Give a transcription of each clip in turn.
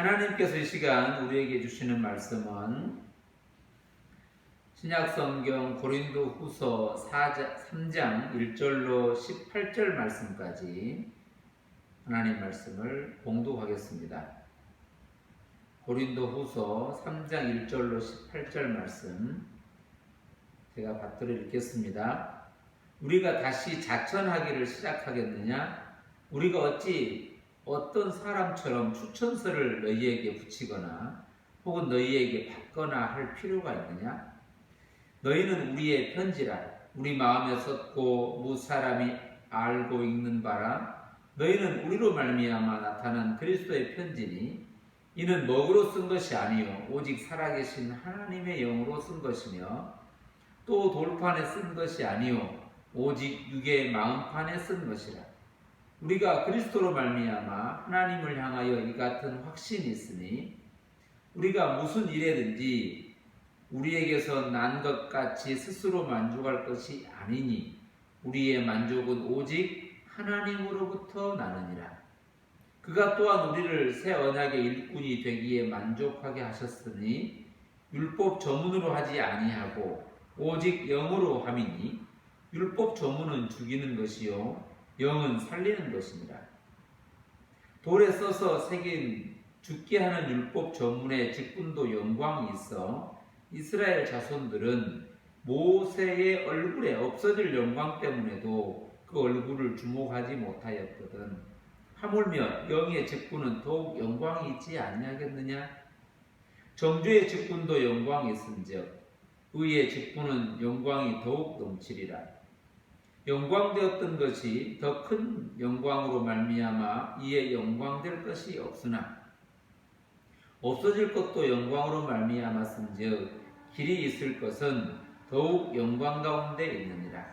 하나님께서 이 시간 우리에게 주시는 말씀은 신약성경 고린도후서 3장 1절로 18절 말씀까지 하나님 말씀을 봉독하겠습니다. 고린도후서 3장 1절로 18절 말씀 제가 받들어 읽겠습니다. 우리가 다시 자천하기를 시작하겠느냐? 우리가 어찌 어떤 사람처럼 추천서를 너희에게 붙이거나 혹은 너희에게 받거나 할 필요가 있느냐? 너희는 우리의 편지라 우리 마음에 섰고 무사람이 알고 읽는 바라 너희는 우리로 말미암아 나타난 그리스도의 편지니 이는 먹으로 쓴 것이 아니요 오직 살아계신 하나님의 영으로 쓴 것이며 또 돌판에 쓴 것이 아니요 오직 육의 마음판에 쓴 것이라. 우리가 그리스도로 말미암아 하나님을 향하여 이 같은 확신이 있으니 우리가 무슨 일에든지 우리에게서 난 것 같이 스스로 만족할 것이 아니니 우리의 만족은 오직 하나님으로부터 나느니라. 그가 또한 우리를 새 언약의 일꾼이 되기에 만족하게 하셨으니 율법 조문으로 하지 아니하고 오직 영으로 함이니 율법 조문은 죽이는 것이요 영은 살리는 것이니라. 돌에 써서 새긴 죽게 하는 율법 조문의 직분도 영광이 있어 이스라엘 자손들은 모세의 얼굴에 없어질 영광 때문에도 그 얼굴을 주목하지 못하였거든. 하물며 영의 직분은 더욱 영광이 있지 아니하겠느냐? 정죄의 직분도 영광이 있은즉 의의 직분은 영광이 더욱 넘치리라. 영광되었던 것이 더 큰 영광으로 말미암아 이에 영광될 것이 없으나 없어질 것도 영광으로 말미암았은즉 길이 있을 것은 더욱 영광 가운데 있느니라.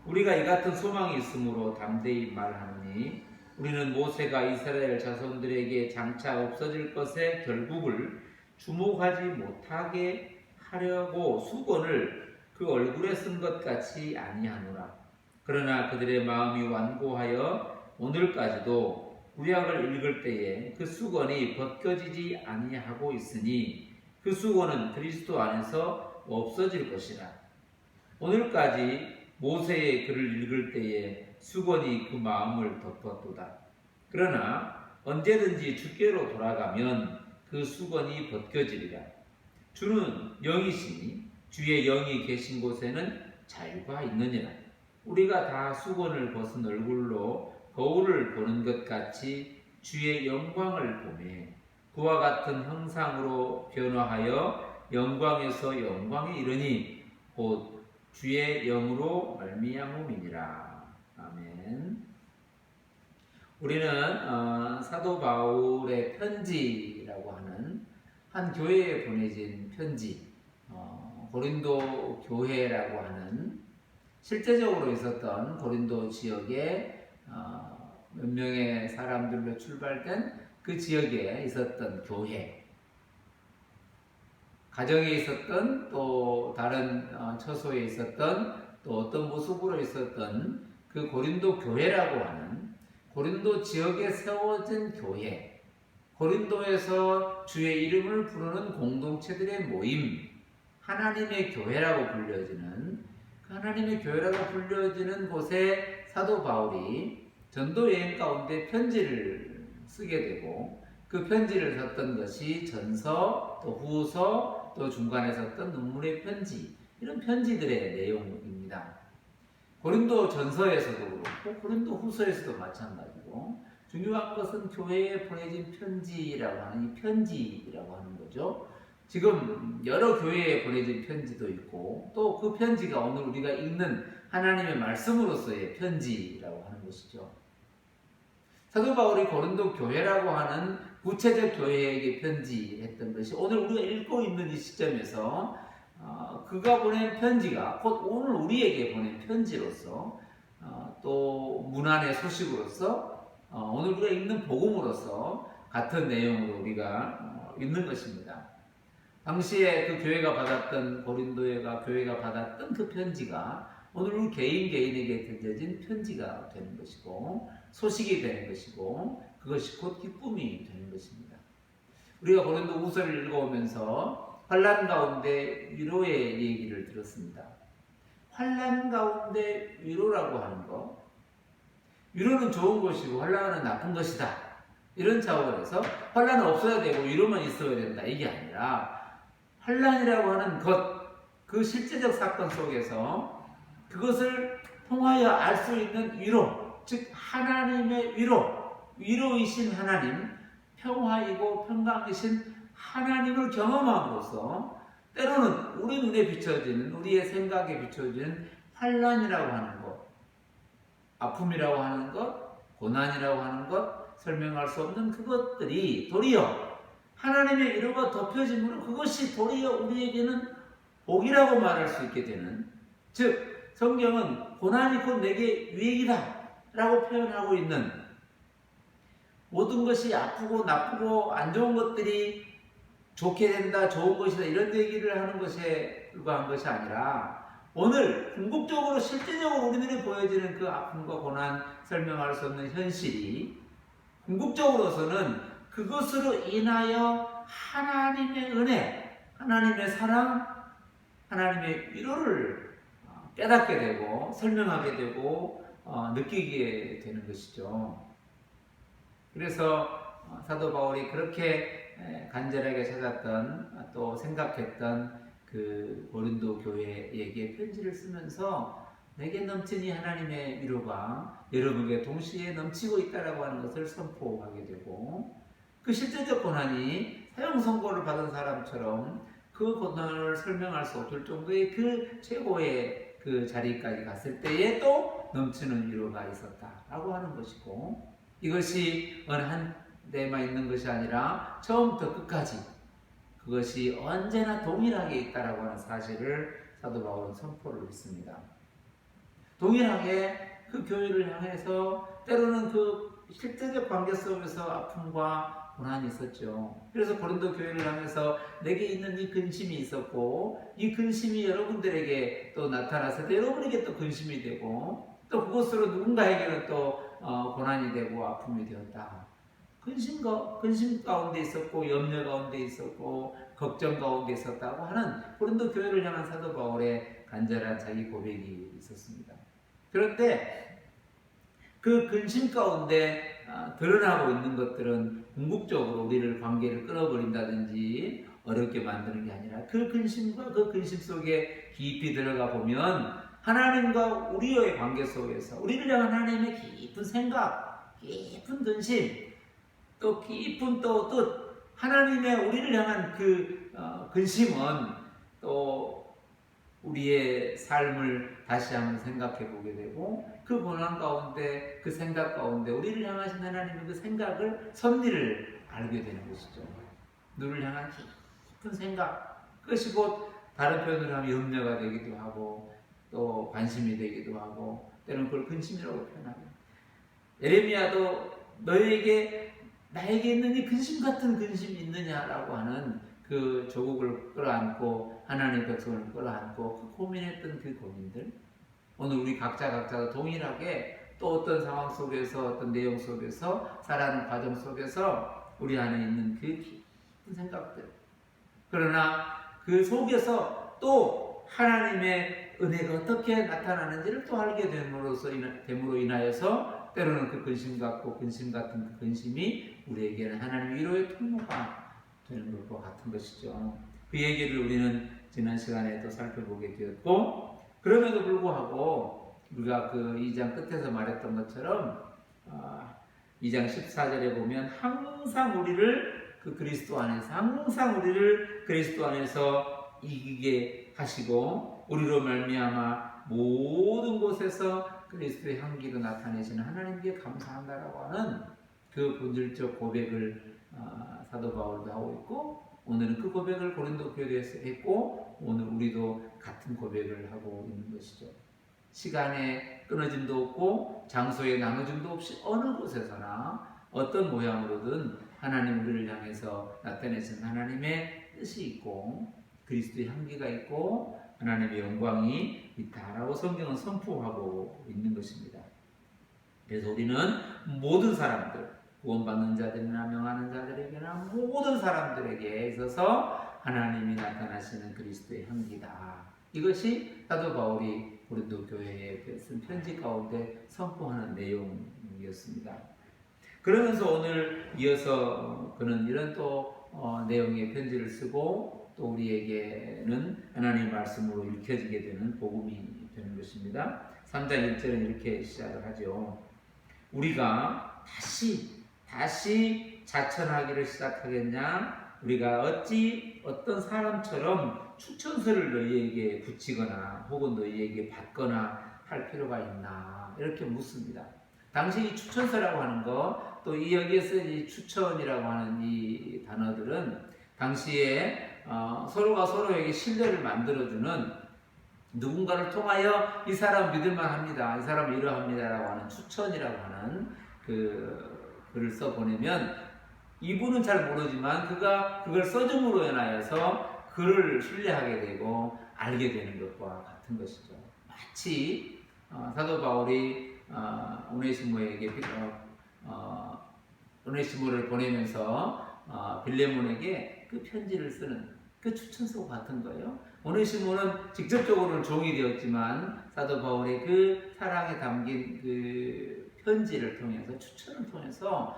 우리가 이 같은 소망이 있으므로 담대히 말하노니 우리는 모세가 이스라엘 자손들에게 장차 없어질 것의 결국을 주목하지 못하게 하려고 수건을 그 얼굴에 쓴 것 같이 아니하노라. 그러나 그들의 마음이 완고하여 오늘까지도 구약을 읽을 때에 그 수건이 벗겨지지 아니하고 있으니 그 수건은 그리스도 안에서 없어질 것이라. 오늘까지 모세의 글을 읽을 때에 수건이 그 마음을 덮었도다. 그러나 언제든지 주께로 돌아가면 그 수건이 벗겨지리라. 주는 영이시니 주의 영이 계신 곳에는 자유가 있느니라. 우리가 다 수건을 벗은 얼굴로 거울을 보는 것 같이 주의 영광을 보매 그와 같은 형상으로 변화하여 영광에서 영광에 이르니 곧 주의 영으로 말미암음이니라. 아멘. 우리는 사도 바울의 편지라고 하는 한 교회에 보내진 편지, 고린도 교회라고 하는 실제적으로 있었던 고린도 지역에 몇 명의 사람들로 출발된 그 지역에 있었던 교회, 가정에 있었던 또 다른 처소에 있었던 또 어떤 모습으로 있었던 그 고린도 교회라고 하는 고린도 지역에 세워진 교회, 고린도에서 주의 이름을 부르는 공동체들의 모임, 하나님의 교회라고 불려지는 그 하나님의 교회라고 불려지는 곳에 사도 바울이 전도 여행 가운데 편지를 쓰게 되고 그 편지를 썼던 것이 전서, 또 후서, 또 중간에 썼던 눈물의 편지, 이런 편지들의 내용입니다. 고린도 전서에서도 그렇고 고린도 후서에서도 마찬가지고 중요한 것은 교회에 보내진 편지라고 하는 이 편지라고 하는 거죠. 지금 여러 교회에 보내진 편지도 있고 또 그 편지가 오늘 우리가 읽는 하나님의 말씀으로서의 편지라고 하는 것이죠. 사도 바울이 고린도 교회라고 하는 구체적 교회에게 편지했던 것이 오늘 우리가 읽고 있는 이 시점에서 그가 보낸 편지가 곧 오늘 우리에게 보낸 편지로서 또 문안의 소식으로서 오늘 우리가 읽는 복음으로서 같은 내용으로 우리가 읽는 것입니다. 당시에 그 교회가 받았던 고린도가 교회가 받았던 그 편지가 오늘 우리 개인에게 들려진 편지가 되는 것이고 소식이 되는 것이고 그것이 곧 기쁨이 되는 것입니다. 우리가 고린도 후서를 읽어오면서 환난 가운데 위로의 얘기를 들었습니다. 환난 가운데 위로라고 하는 거, 위로는 좋은 것이고 환난은 나쁜 것이다, 이런 차원에서 환난은 없어야 되고 위로만 있어야 된다, 이게 아니라 환난이라고 하는 것, 그 실제적 사건 속에서 그것을 통하여 알 수 있는 위로, 즉 하나님의 위로이신 하나님, 평화이고 평강이신 하나님을 경험함으로써 때로는 우리 눈에 비춰지는, 우리의 생각에 비춰지는 환난이라고 하는 것, 아픔이라고 하는 것, 고난이라고 하는 것, 설명할 수 없는 그것들이 도리어 하나님의 위로가 덮여짐으로 그것이 도리어 우리에게는 복이라고 말할 수 있게 되는, 즉 성경은 고난이 곧 내게 유익이다 라고 표현하고 있는, 모든 것이 아프고 나쁘고 안 좋은 것들이 좋게 된다, 좋은 것이다, 이런 얘기를 하는 것에 불과한 것이 아니라 오늘 궁극적으로 실제적으로 우리 눈에 보여지는 그 아픔과 고난, 설명할 수 없는 현실이 궁극적으로서는 그것으로 인하여 하나님의 은혜, 하나님의 사랑, 하나님의 위로를 깨닫게 되고 설명하게 되고 느끼게 되는 것이죠. 그래서 사도 바울이 그렇게 간절하게 찾았던, 또 생각했던 그 고린도 교회에게 편지를 쓰면서 내게 넘치니 하나님의 위로가 여러분에게 동시에 넘치고 있다라고 하는 것을 선포하게 되고, 그 실제적 고난이 사형 선고를 받은 사람처럼 그 고난을 설명할 수 없을 정도의 그 최고의 그 자리까지 갔을 때에 또 넘치는 위로가 있었다라고 하는 것이고, 이것이 어느 한 데만 있는 것이 아니라 처음부터 끝까지 그것이 언제나 동일하게 있다라고 하는 사실을 사도 바울은 선포를 했습니다. 동일하게 그 교회를 향해서 때로는 그 실제적 관계 속에서 아픔과 고난이 있었죠. 그래서 고린도 교회를 향해서 내게 있는 이 근심이 있었고, 이 근심이 여러분들에게 또 나타나서 여러분에게 또 근심이 되고, 또 그것으로 누군가에게는 또 고난이 되고 아픔이 되었다. 근심 가운데 있었고, 염려 가운데 있었고, 걱정 가운데 있었다고 하는 고린도 교회를 향한 사도 바울의 간절한 자기 고백이 있었습니다. 그런데 그 근심 가운데 드러나고 있는 것들은 궁극적으로 우리를 관계를 끊어버린다든지 어렵게 만드는 게 아니라, 그 근심과 그 근심 속에 깊이 들어가 보면 하나님과 우리의 관계 속에서 우리를 향한 하나님의 깊은 생각, 깊은 근심, 또 깊은 또 뜻, 하나님의 우리를 향한 그 근심은 또 우리의 삶을 다시 한번 생각해 보게 되고, 그 고난 가운데, 그 생각 가운데 우리를 향하신 하나님의 그 생각을, 섭리를 알게 되는 것이죠. 누를 향한 깊은 생각, 그것이 곧 다른 표현으로 하면 염려가 되기도 하고 또 관심이 되기도 하고, 때로는 그걸 근심이라고 표현합니다. 예레미야도 너에게 나에게 있는 이 근심 같은 근심이 있느냐라고 하는 그 조국을 끌어안고 하나님의 백성을 끌어안고 그 고민했던 그 고민들, 오늘 우리 각자가 동일하게 또 어떤 상황 속에서, 어떤 내용 속에서, 살아가는 과정 속에서 우리 안에 있는 그 깊은 생각들, 그러나 그 속에서 또 하나님의 은혜가 어떻게 나타나는지를 또 알게 됨으로 인하여서 때로는 그 근심 같은 그 근심이 우리에게는 하나님의 위로의 통로가 되는 것과 같은 것이죠. 그 얘기를 우리는 지난 시간에 또 살펴보게 되었고, 그럼에도 불구하고 우리가 그 2장 끝에서 말했던 것처럼 2장 14절에 보면 항상 우리를 그 그리스도 안에서, 항상 우리를 그리스도 안에서 이기게 하시고 우리로 말미암아 모든 곳에서 그리스도의 향기로 나타내시는 하나님께 감사한다라고 하는 그 본질적 고백을 사도 바울도 하고 있고, 오늘은 그 고백을 고린도 교회에서 했고, 오늘 우리도 같은 고백을 하고 있는 것이죠. 시간에 끊어짐도 없고 장소에 나눠짐도 없이 어느 곳에서나 어떤 모양으로든 하나님 우리를 향해서 나타내신 하나님의 뜻이 있고 그리스도의 향기가 있고 하나님의 영광이 있다라고 성경은 선포하고 있는 것입니다. 그래서 우리는 모든 사람들, 구원받는 자들이나 명하는 자들에게나 모든 사람들에게 있어서 하나님이 나타나시는 그리스도의 향기다. 이것이 사도 바울이 고린도 교회에 쓴 편지 가운데 선포하는 내용이었습니다. 그러면서 오늘 이어서 그는 이런 또 내용의 편지를 쓰고 또 우리에게는 하나님의 말씀으로 읽혀지게 되는 복음이 되는 것입니다. 3장 1절은 이렇게 시작을 하죠. 우리가 다시 자천하기를 시작하겠냐? 우리가 어찌 어떤 사람처럼 추천서를 너희에게 붙이거나 혹은 너희에게 받거나 할 필요가 있나? 이렇게 묻습니다. 당시 이 추천서라고 하는 것, 또 이 여기에서 이 추천이라고 하는 이 단어들은 당시에 서로가 서로에게 신뢰를 만들어주는, 누군가를 통하여 이 사람 믿을만합니다, 이 사람 이러합니다라고 하는 추천이라고 하는 그 글을 써보내면 이분은 잘 모르지만 그가 그걸 써줌으로 인하여서 그를 신뢰하게 되고 알게 되는 것과 같은 것이죠. 마치 사도 바울이 오네시모를 보내면서 빌레몬에게 그 편지를 쓰는 그 추천서와 같은 거예요. 오네시모는 직접적으로는 종이 되었지만 사도 바울의 그 사랑에 담긴 그 편지를 통해서, 추천을 통해서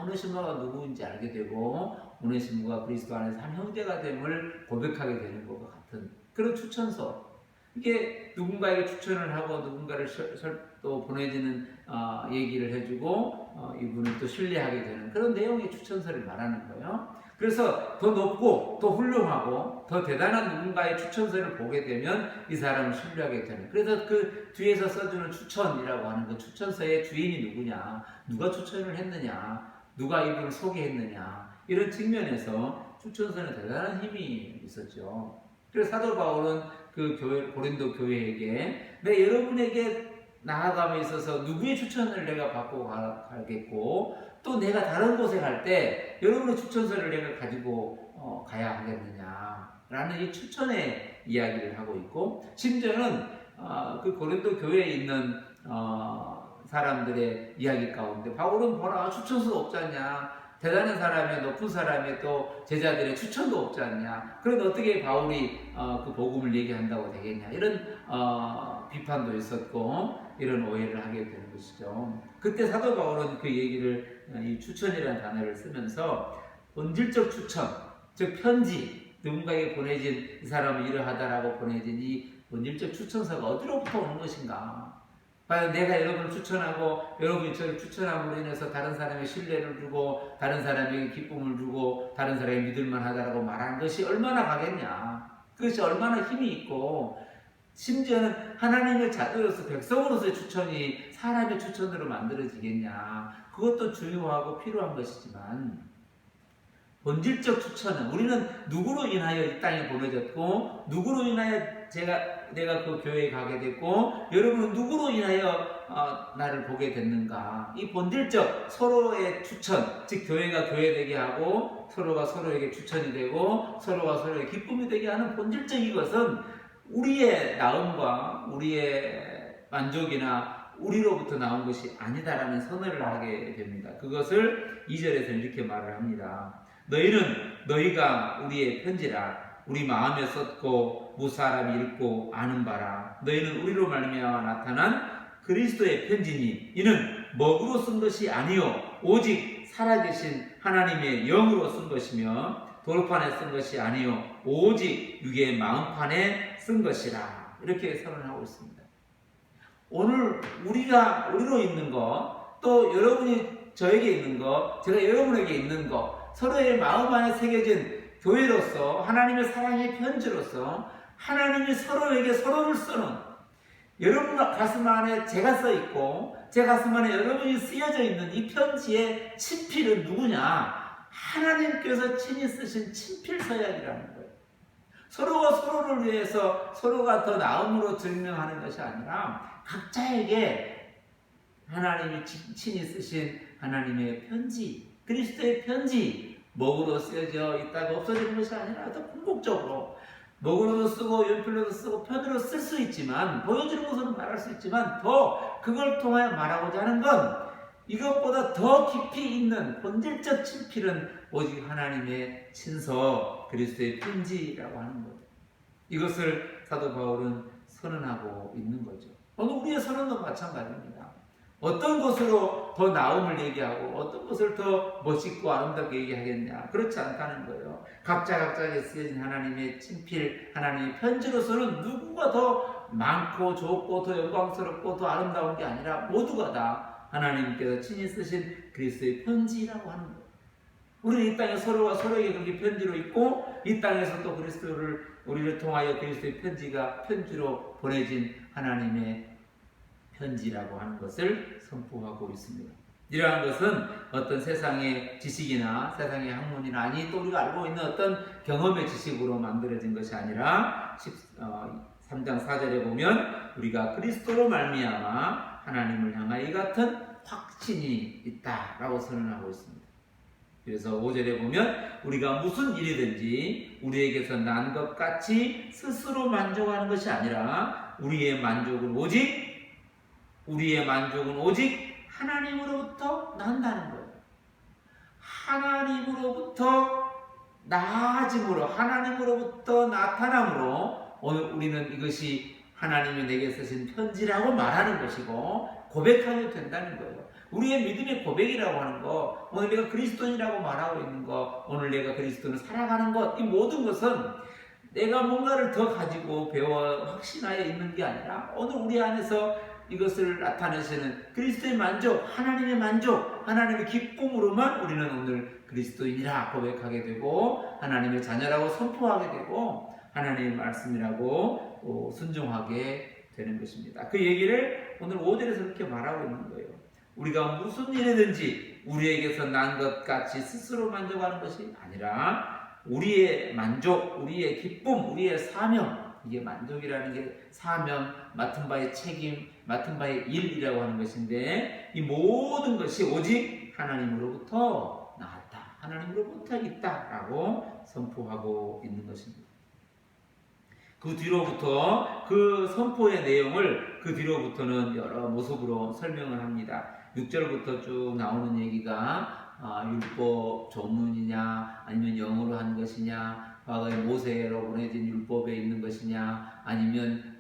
오네시모가 누구인지 알게 되고 오네시모가 그리스도 안에서 한 형제가 됨을 고백하게 되는 것과 같은 그런 추천서. 이게 누군가에게 추천을 하고 누군가를 또 보내지는 얘기를 해주고 이분을 또 신뢰하게 되는 그런 내용의 추천서를 말하는 거예요. 그래서 더 높고 더 훌륭하고 더 대단한 누군가의 추천서를 보게 되면 이 사람을 신뢰하게 되는, 그래서 그 뒤에서 써주는 추천이라고 하는 그 추천서의 주인이 누구냐, 누가 추천을 했느냐, 누가 이분을 소개했느냐, 이런 측면에서 추천서는 대단한 힘이 있었죠. 그래서 사도 바울은 그 고린도 교회에게 여러분에게 나아감에 있어서 누구의 추천을 내가 받고 가겠고, 또 내가 다른 곳에 갈 때 여러분의 추천서를 내가 가지고 가야 하겠느냐라는 이 추천의 이야기를 하고 있고, 심지어는 그 고린도 교회에 있는 사람들의 이야기 가운데 바울은 보라, 추천서도 없지 않냐, 대단한 사람의, 높은 사람의 또 제자들의 추천도 없지 않냐, 그런데 어떻게 바울이 그 복음을 얘기한다고 되겠냐, 이런 비판도 있었고 이런 오해를 하게 되는 것이죠. 그때 사도 바울은 그 얘기를, 이 추천이라는 단어를 쓰면서 본질적 추천, 즉 편지, 누군가에게 보내진, 이 사람은 이러하다라고 보내진 이 본질적 추천서가 어디로부터 오는 것인가, 과연 내가 여러분을 추천하고 여러분이 저를 추천함으로 인해서 다른 사람의 신뢰를 주고 다른 사람에게 기쁨을 주고 다른 사람이 믿을만하다라고 말하는 것이 얼마나 가겠냐, 그것이 얼마나 힘이 있고, 심지어는 하나님의 자녀로서 백성으로서의 추천이 사람의 추천으로 만들어지겠냐, 그것도 중요하고 필요한 것이지만 본질적 추천은, 우리는 누구로 인하여 이 땅에 보내졌고 누구로 인하여 내가 그 교회에 가게 됐고 여러분은 누구로 인하여 나를 보게 됐는가, 이 본질적 서로의 추천, 즉 교회가 교회되게 하고 서로가 서로에게 추천이 되고 서로가 서로에게 기쁨이 되게 하는 본질적 이것은 우리의 나음과 우리의 만족이나 우리로부터 나온 것이 아니다라는 선언을 하게 됩니다. 그것을 2절에서 이렇게 말을 합니다. 너희가 우리의 편지라, 우리 마음에 썼고 무사람이 읽고 아는 바라. 너희는 우리로 말미암아 나타난 그리스도의 편지니 이는 먹으로 쓴 것이 아니요 오직 살아계신 하나님의 영으로 쓴 것이며 돌판에 쓴 것이 아니요 오직 육의 마음판에 쓴 것이라. 이렇게 선언하고 있습니다. 오늘 우리로 있는 것, 또 여러분이 저에게 있는 것, 제가 여러분에게 있는 것, 서로의 마음 안에 새겨진 교회로서 하나님의 사랑의 편지로서 하나님이 서로에게 서로를 써놓은, 여러분 가슴 안에 제가 써있고 제 가슴 안에 여러분이 쓰여져 있는 이 편지의 친필은 누구냐? 하나님께서 친히 쓰신 친필서약이라는 거예요. 서로가 서로를 위해서 서로가 더 나음으로 증명하는 것이 아니라 각자에게 하나님이 친히 쓰신 하나님의 편지, 그리스도의 편지, 먹으로 쓰여져 있다가 없어지는 것이 아니라 더 궁극적으로 먹으로도 쓰고 연필로도 쓰고 편으로 쓸 수 있지만, 보여주는 것으로는 말할 수 있지만 더 그걸 통하여 말하고자 하는 건 이것보다 더 깊이 있는 본질적 친필은 오직 하나님의 친서 그리스도의 편지라고 하는 거죠. 이것을 사도 바울은 선언하고 있는 거죠. 오늘 우리의 선언도 마찬가지입니다. 어떤 것으로 더 나음을 얘기하고 어떤 것을 더 멋있고 아름답게 얘기하겠냐, 그렇지 않다는 거예요. 각자에 쓰여진 하나님의 친필, 하나님의 편지로서는 누구가 더 많고 좋고 더 영광스럽고 더 아름다운 게 아니라 모두가 다 하나님께서 친히 쓰신 그리스도의 편지라고 하는 거예요. 우리는 이 땅에 서로가 서로에게 그렇게 편지로 있고, 이 땅에서 또 그리스도를 우리를 통하여 그리스도의 편지로 보내진 하나님의 편지라고 하는 것을 선포하고 있습니다. 이러한 것은 어떤 세상의 지식이나 세상의 학문이나 아니 또 우리가 알고 있는 어떤 경험의 지식으로 만들어진 것이 아니라 3장 4절에 보면 우리가 그리스도로 말미암아 하나님을 향하여 이 같은 확신이 있다라고 선언하고 있습니다. 그래서 5절에 보면 우리가 무슨 일이든지 우리에게서 난 것 같이 스스로 만족하는 것이 아니라 우리의 만족은 오직 하나님으로부터 난다는 거예요. 하나님으로부터 나아짐으로, 하나님으로부터 나타남으로 오늘 우리는 이것이 하나님이 내게 쓰신 편지라고 말하는 것이고 고백하게 된다는 거예요. 우리의 믿음의 고백이라고 하는 거, 오늘 내가 그리스도인이라고 말하고 있는 거, 오늘 내가 그리스도를 살아가는 것, 이 모든 것은 내가 뭔가를 더 가지고 배워 확신하여 있는 게 아니라 오늘 우리 안에서 이것을 나타내시는 그리스도의 만족, 하나님의 기쁨으로만 우리는 오늘 그리스도인이라 고백하게 되고 하나님의 자녀라고 선포하게 되고 하나님의 말씀이라고 순종하게 되는 것입니다. 그 얘기를 오늘 5절에서 그렇게 말하고 있는 거예요. 우리가 무슨 일이든지 우리에게서 난 것 같이 스스로 만족하는 것이 아니라 우리의 만족, 우리의 기쁨, 우리의 사명, 이게 만족이라는 게 사명, 맡은 바의 책임, 맡은 바의 일이라고 하는 것인데 이 모든 것이 오직 하나님으로부터 나왔다, 하나님으로부터 있다라고 선포하고 있는 것입니다. 그 뒤로부터 그 선포의 내용을 그 뒤로부터는 여러 모습으로 설명을 합니다. 6절부터 쭉 나오는 얘기가 율법 조문이냐 아니면 영어로 한 것이냐, 과거에 모세로 보내진 율법에 있는 것이냐 아니면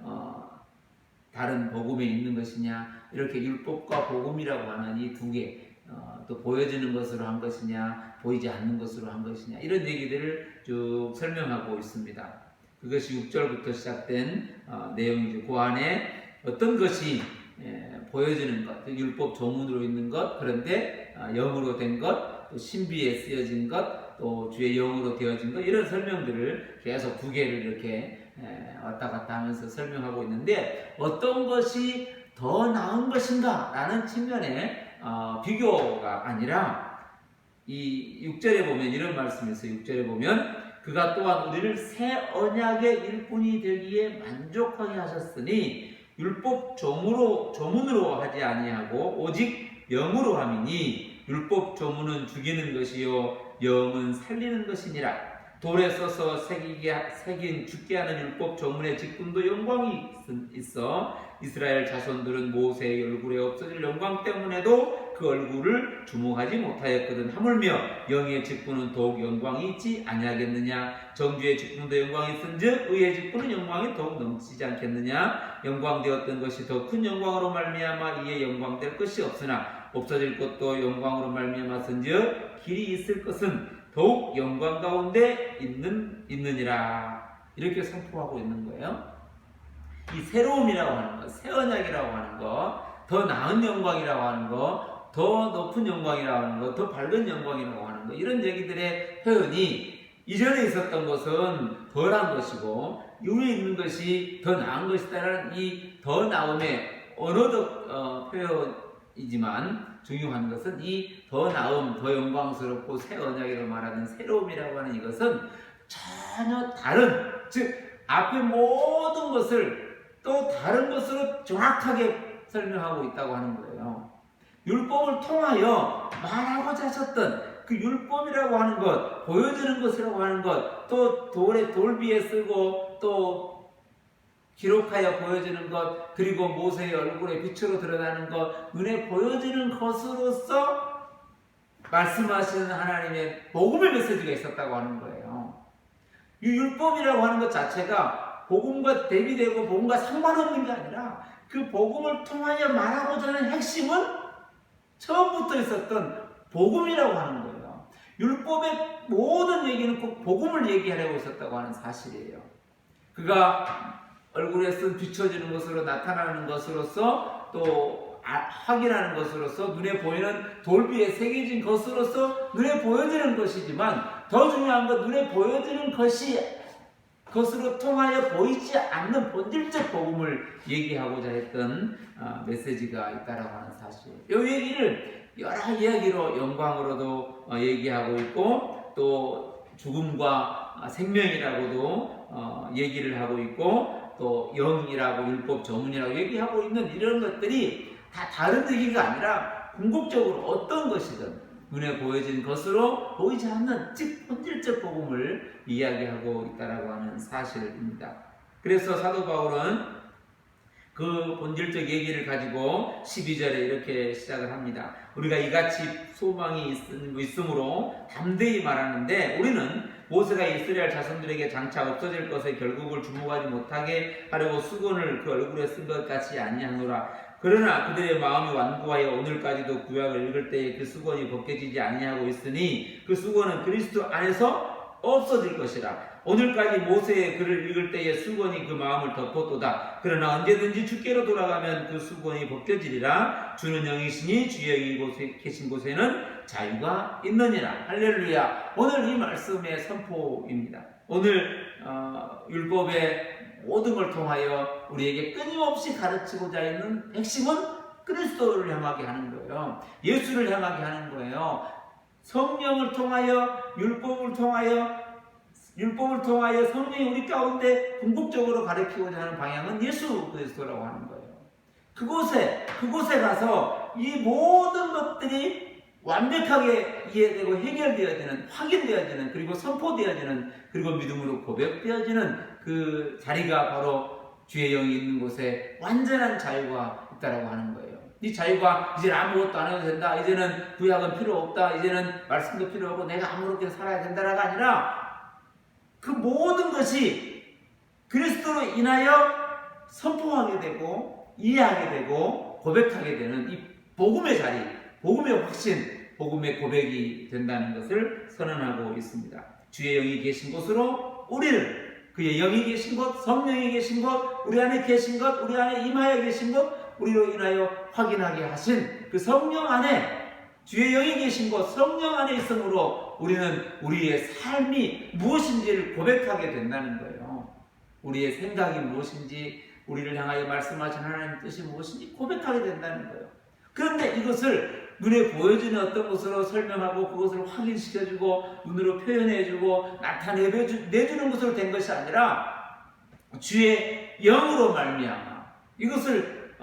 다른 복음에 있는 것이냐, 이렇게 율법과 복음이라고 하는 이 두 개, 또 보여지는 것으로 한 것이냐 보이지 않는 것으로 한 것이냐, 이런 얘기들을 쭉 설명하고 있습니다. 그것이 6절부터 시작된 내용이죠. 그 안에 어떤 것이 보여지는 것, 율법 조문으로 있는 것, 그런데 영으로 된 것, 또 신비에 쓰여진 것, 또 주의 영으로 되어진 것, 이런 설명들을 계속 두 개를 이렇게 왔다 갔다 하면서 설명하고 있는데 어떤 것이 더 나은 것인가 라는 측면의 비교가 아니라 이 6절에 보면 이런 말씀이 있어요. 6절에 보면 그가 또한 우리를 새 언약의 일꾼이 되기에 만족하게 하셨으니 율법 조문으로 하지 아니하고 오직 영으로 함이니 율법 조문은 죽이는 것이요 영은 살리는 것이니라. 돌에 써서 새긴 죽게 하는 율법 조문의 직분도 영광이 있어 이스라엘 자손들은 모세의 얼굴에 없어질 영광 때문에도 그 얼굴을 주목하지 못하였거든. 하물며 영의 직분은 더욱 영광이 있지 아니하겠느냐. 정죄의 직분도 영광이 있은즉 의의 직분은 영광이 더욱 넘치지 않겠느냐. 영광되었던 것이 더 큰 영광으로 말미암아 이에 영광될 것이 없으나 없어질 것도 영광으로 말미암았은즉 길이 있을 것은 더욱 영광 가운데 있느니라. 이렇게 선포하고 있는 거예요. 이 새로움이라고 하는 것, 새 언약이라고 하는 것, 더 나은 영광이라고 하는 것, 더 높은 영광이라고 하는 것, 더 밝은 영광이라고 하는 것, 이런 얘기들의 표현이 이전에 있었던 것은 덜한 것이고 이후에 있는 것이 더 나은 것이다라는 이 더 나음의 언어적 표현이지만 중요한 것은 이 더 나음, 더 영광스럽고 새 언약이라고 말하는 새로움이라고 하는 이것은 전혀 다른, 즉 앞에 모든 것을 또 다른 것으로 정확하게 설명하고 있다고 하는 거예요. 율법을 통하여 말하고자 하셨던 그 율법이라고 하는 것, 보여주는 것이라고 하는 것, 또 돌비에 쓰고 또 기록하여 보여지는 것, 그리고 모세의 얼굴에 빛으로 드러나는 것, 눈에 보여지는 것으로서 말씀하시는 하나님의 복음의 메시지가 있었다고 하는 거예요. 이 율법이라고 하는 것 자체가 복음과 대비되고 복음과 상관없는 게 아니라 그 복음을 통하여 말하고자 하는 핵심은 처음부터 있었던 복음이라고 하는 거예요. 율법의 모든 얘기는 꼭 복음을 얘기하려고 있었다고 하는 사실이에요. 그가 얼굴에 쓴 비춰지는 것으로 나타나는 것으로서 또 확인하는 것으로서 눈에 보이는 돌비에 새겨진 것으로서 눈에 보여지는 것이지만 더 중요한 건 눈에 보여지는 것으로 통하여 보이지 않는 본질적 복음을 얘기하고자 했던 메시지가 있다라고 하는 사실. 이 얘기를 여러 이야기로 영광으로도 얘기하고 있고 또 죽음과 생명이라고도 얘기를 하고 있고 또 영이라고 율법 조문이라고 얘기하고 있는 이런 것들이 다 다른 얘기가 아니라 궁극적으로 어떤 것이든 눈에 보여진 것으로 보이지 않는 즉 본질적 복음을 이야기하고 있다라고 하는 사실입니다. 그래서 사도 바울은 그 본질적 얘기를 가지고 12절에 이렇게 시작을 합니다. 우리가 이같이 소망이 있으므로 담대히 말하는데 우리는 모세가 이스라엘 자손들에게 장차 없어질 것의 결국을 주목하지 못하게 하려고 수건을 그 얼굴에 쓴 것 같이 아니하노라. 그러나 그들의 마음이 완고하여 오늘까지도 구약을 읽을 때에 그 수건이 벗겨지지 아니하고 있으니 그 수건은 그리스도 안에서 없어질 것이라. 오늘까지 모세의 글을 읽을 때에 수건이 그 마음을 덮었도다. 그러나 언제든지 주께로 돌아가면 그 수건이 벗겨지리라. 주는 영이시니 주의 영이 계신 곳에는 자유가 있느니라. 할렐루야. 오늘 이 말씀의 선포입니다. 오늘 율법의 모든 걸 통하여 우리에게 끊임없이 가르치고자 있는 핵심은 그리스도를 향하게 하는 거예요. 예수를 향하게 하는 거예요. 성령을 통하여 율법을 통하여 성령이 우리 가운데 궁극적으로 가르치고자 하는 방향은 예수 그리스도라고 하는 거예요. 그곳에 가서 이 모든 것들이 완벽하게 이해되고 해결되어지는, 확인되어지는, 그리고 선포되어지는, 그리고 믿음으로 고백되어지는 그 자리가 바로 주의 영이 있는 곳에 완전한 자유가 있다라고 하는 거예요. 이 자유가 이제는 아무것도 안 해도 된다. 이제는 구약은 필요 없다. 이제는 말씀도 필요 없고 내가 아무렇게 살아야 된다라가 아니라 그 모든 것이 그리스도로 인하여 선포하게 되고 이해하게 되고 고백하게 되는 이 복음의 자리, 복음의 확신, 복음의 고백이 된다는 것을 선언하고 있습니다. 주의 영이 계신 곳으로 우리를 그의 영이 계신 곳, 성령이 계신 곳, 우리 안에 계신 것, 우리 안에 임하여 계신 것, 우리로 인하여 확인하게 하신 그 성령 안에 주의 영이 계신 곳, 성령 안에 있으므로 우리는 우리의 삶이 무엇인지를 고백하게 된다는 거예요. 우리의 생각이 무엇인지, 우리를 향하여 말씀하신 하나님의 뜻이 무엇인지 고백하게 된다는 거예요. 그런데 이것을 눈에 보여지는 어떤 것으로 설명하고 그것을 확인시켜주고 눈으로 표현해주고 나타내주는 것으로 된 것이 아니라 주의 영으로 말미암아 이것을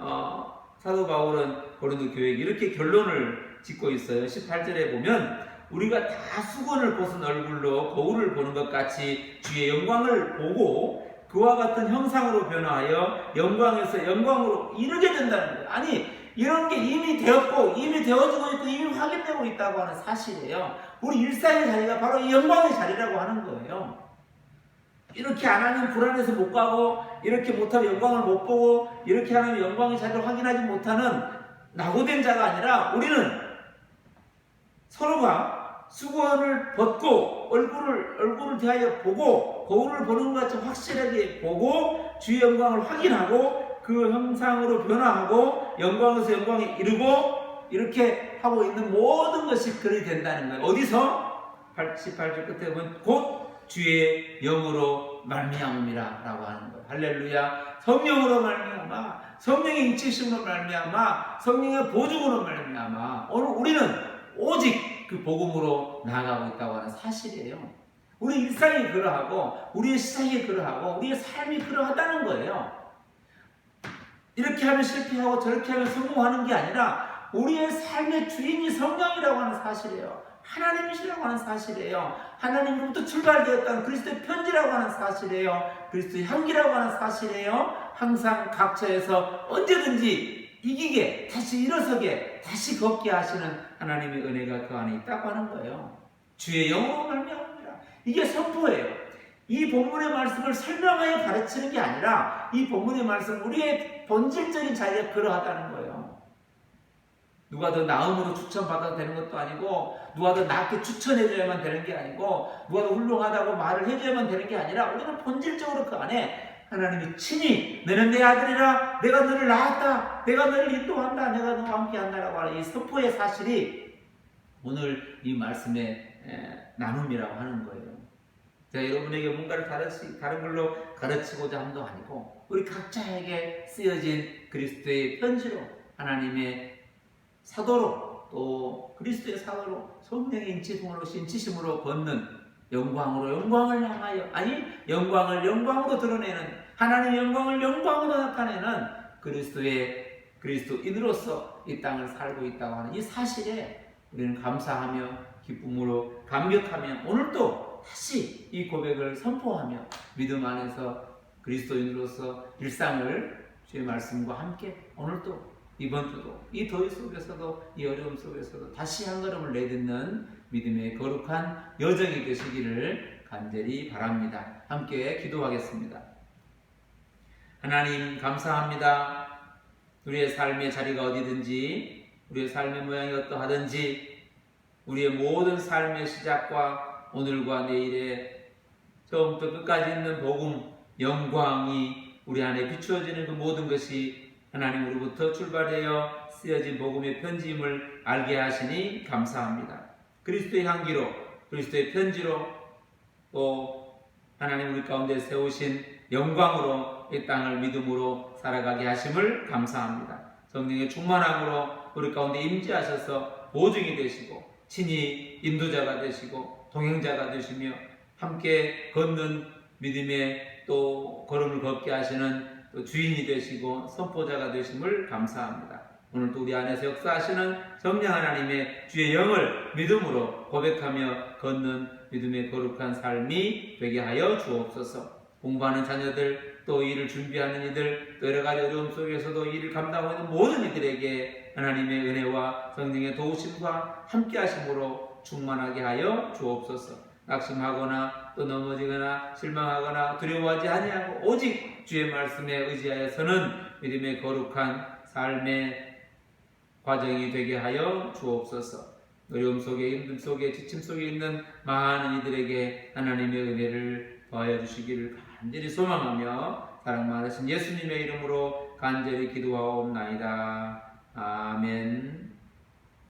사도 바울은 고린도 교회에 이렇게 결론을 짓고 있어요. 18절에 보면 우리가 다 수건을 벗은 얼굴로 거울을 보는 것 같이 주의 영광을 보고 그와 같은 형상으로 변화하여 영광에서 영광으로 이르게 된다는 거예요. 아니 이런 게 이미 되었고 이미 되어지고 있고 이미 확인되고 있다고 하는 사실이에요. 우리 일상의 자리가 바로 이 영광의 자리라고 하는 거예요. 이렇게 안 하면 불안해서 못 가고 이렇게 못하면 영광을 못 보고 이렇게 하면 영광의 자리를 확인하지 못하는 낙오된 자가 아니라 우리는 서로가 수건을 벗고 얼굴을 대하여 보고 거울을 보는 것 같이 확실하게 보고 주의 영광을 확인하고 그 형상으로 변화하고 영광에서 영광에 이르고 이렇게 하고 있는 모든 것이 그리 된다는 거예요. 어디서? 18절 끝에 보면 곧 주의 영으로 말미암음이라 라고 하는 거예요. 할렐루야. 성령으로 말미암아, 성령의 인치심으로 말미암아, 성령의 보증으로 말미암아 오늘 우리는 오직 그 복음으로 나아가고 있다고 하는 사실이에요. 우리 일상이 그러하고 우리의 시작이 그러하고 우리의 삶이 그러하다는 거예요. 이렇게 하면 실패하고 저렇게 하면 성공하는 게 아니라 우리의 삶의 주인이 성령이라고 하는 사실이에요. 하나님이시라고 하는 사실이에요. 하나님으로부터 출발되었다는 그리스도의 편지라고 하는 사실이에요. 그리스도의 향기라고 하는 사실이에요. 항상 각처에서 언제든지 이기게, 다시 일어서게, 다시 걷게 하시는 하나님의 은혜가 그 안에 있다고 하는 거예요. 주의 영으로 말미암습니다. 이게 선포예요. 이 본문의 말씀을 설명하여 가르치는 게 아니라 이 본문의 말씀, 우리의 본질적인 자리가 그러하다는 거예요. 누가 더 나음으로 추천받아도 되는 것도 아니고, 누가 더 낫게 추천해줘야만 되는 게 아니고, 누가 더 훌륭하다고 말을 해줘야만 되는 게 아니라, 우리는 본질적으로 그 안에 하나님이 친히 너는 내 아들이라, 내가 너를 낳았다, 내가 너를 인도한다, 내가 너와 함께한다라고 하는 이 선포의 사실이 오늘 이 말씀의 나눔이라고 하는 거예요. 제가 여러분에게 뭔가를 다른 걸로 가르치고자 함도 아니고, 우리 각자에게 쓰여진 그리스도의 편지로, 하나님의 사도로, 또 그리스도의 사도로, 성령의 인치심으로 걷는, 영광으로 영광을 향하여, 아니 영광을 영광으로 드러내는, 하나님의 영광을 영광으로 나타내는 그리스도인으로서 이 땅을 살고 있다고 하는 이 사실에 우리는 감사하며 기쁨으로 감격하며, 오늘도 다시 이 고백을 선포하며 믿음 안에서 그리스도인으로서 일상을 주의 말씀과 함께 오늘도, 이번 주도, 이 더위 속에서도, 이 어려움 속에서도 다시 한 걸음을 내딛는 믿음의 거룩한 여정이 되시기를 간절히 바랍니다. 함께 기도하겠습니다. 하나님 감사합니다. 우리의 삶의 자리가 어디든지, 우리의 삶의 모양이 어떠하든지, 우리의 모든 삶의 시작과 오늘과 내일의 처음부터 끝까지 있는 복음, 영광이 우리 안에 비추어지는 그 모든 것이 하나님으로부터 출발하여 쓰여진 복음의 편지임을 알게 하시니 감사합니다. 그리스도의 향기로, 그리스도의 편지로, 또 하나님 우리 가운데 세우신 영광으로 이 땅을 믿음으로 살아가게 하심을 감사합니다. 성령의 충만함으로 우리 가운데 임재하셔서 보증이 되시고, 친히 인도자가 되시고 동행자가 되시며 함께 걷는 믿음의 또 걸음을 걷게 하시는 또 주인이 되시고 선포자가 되심을 감사합니다. 오늘도 우리 안에서 역사하시는 성령 하나님의 주의 영을 믿음으로 고백하며 걷는 믿음의 거룩한 삶이 되게 하여 주옵소서. 공부하는 자녀들, 또 일을 준비하는 이들, 또 여러 가지 어려움 속에서도 일을 감당하고 있는 모든 이들에게 하나님의 은혜와 성령의 도우심과 함께 하심으로 충만하게 하여 주옵소서. 낙심하거나 또 넘어지거나 실망하거나 두려워하지 아니하고 오직 주의 말씀에 의지하여서는 믿음의 거룩한 삶의 과정이 되게 하여 주옵소서. 어려움 속에, 힘듦 속에, 지침 속에 있는 많은 이들에게 하나님의 은혜를 더하여 주시기를 간절히 소망하며 사랑 많으신 예수님의 이름으로 간절히 기도하옵나이다. 아멘.